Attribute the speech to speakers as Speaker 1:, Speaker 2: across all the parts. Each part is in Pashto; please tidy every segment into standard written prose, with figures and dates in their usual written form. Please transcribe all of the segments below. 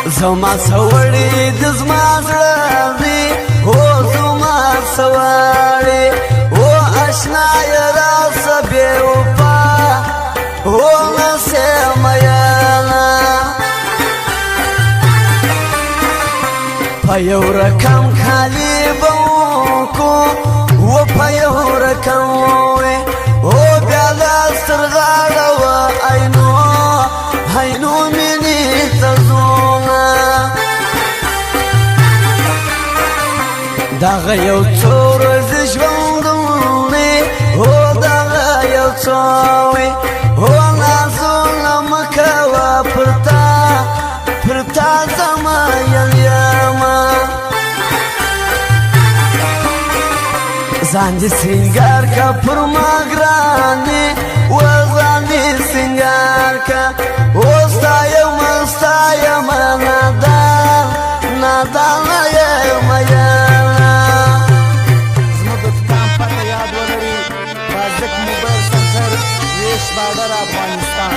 Speaker 1: زما سوړې د زما زړه دی هو زما سوړې او اشنا یې راسه بې وفا هو نسې میانا په یو رقم خالي به وکو و په یو رقم وې او بیا لاس تر غاړه وه عینو مینې ته ځومه دغه یو څو ورځې ژوندونې هو دغه یو څو وې هو نازونه مه کوه پر تا زما یم یمه ځان دې سینګار که پر ما ګرانې و ځان دې سینګار که اوس تا یمه ستا یمه نادانه یمه یاره
Speaker 2: زموږ د دکان پته یاد ولري رازق موبایل سنټر ویش بارډر افغانستان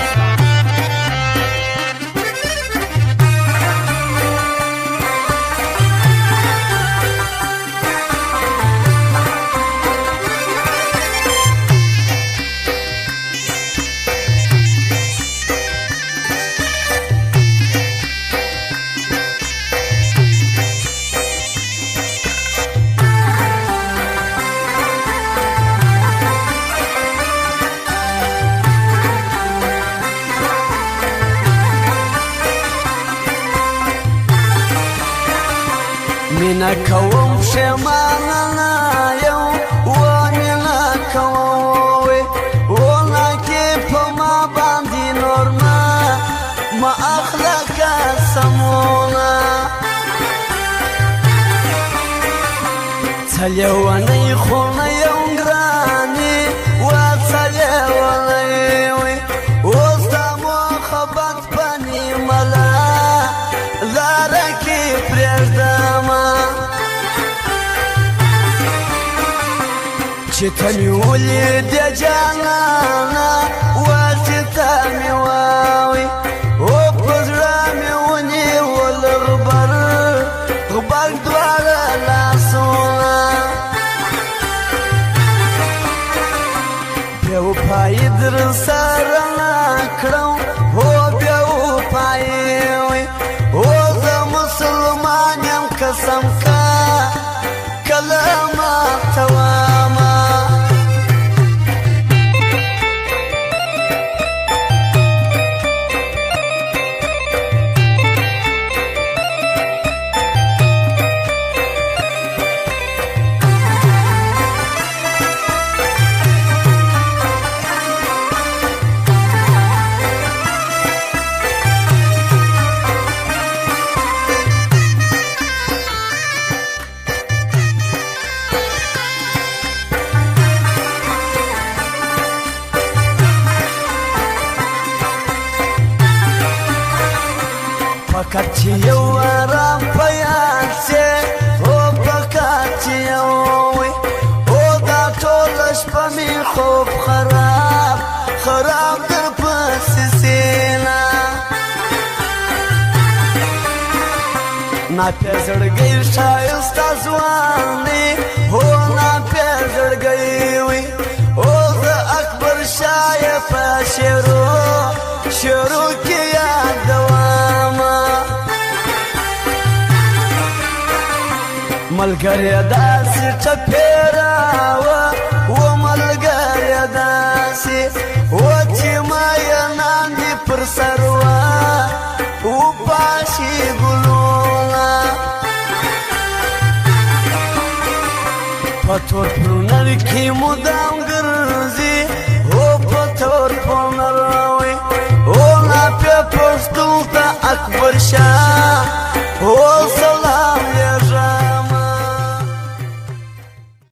Speaker 1: مینه کوم پښېمانه نه یم و مینه کوم وې ولکې په ما باندې نور مه اخله قسمونه څلېونۍ خو نه یم ګرانې و څلېونۍ وې اوس دا محبت په نیمه لاره کې پرېږدمه چې ته مې ولیدې جانانه و چې ته مې واوې او په زړه مې ونیول غبرګ دواړه لاسونه بیا وفایي در سره نه کړم هو بیا وفایي وې او زه مسلمان یم قسم کله ماتومه فقط چې یو آرام په یاد شي او فقط چې یو وي او دا ټوله شپه مې خوب خراب در پسې سینه ناپې زړګی ښایسته ځوان دی هو ناپې زړګی وي او زه اکبر شاه یې په شعرو کې یادومه ملګری داسې ټپېراوه و ملګری داسې و چې مینان دې پر سر وه وپاشي ګلونه په تور پلونر کې مدام ګرځي هو په تور پلونر وې او ناپې پښتون ته اکبر شاه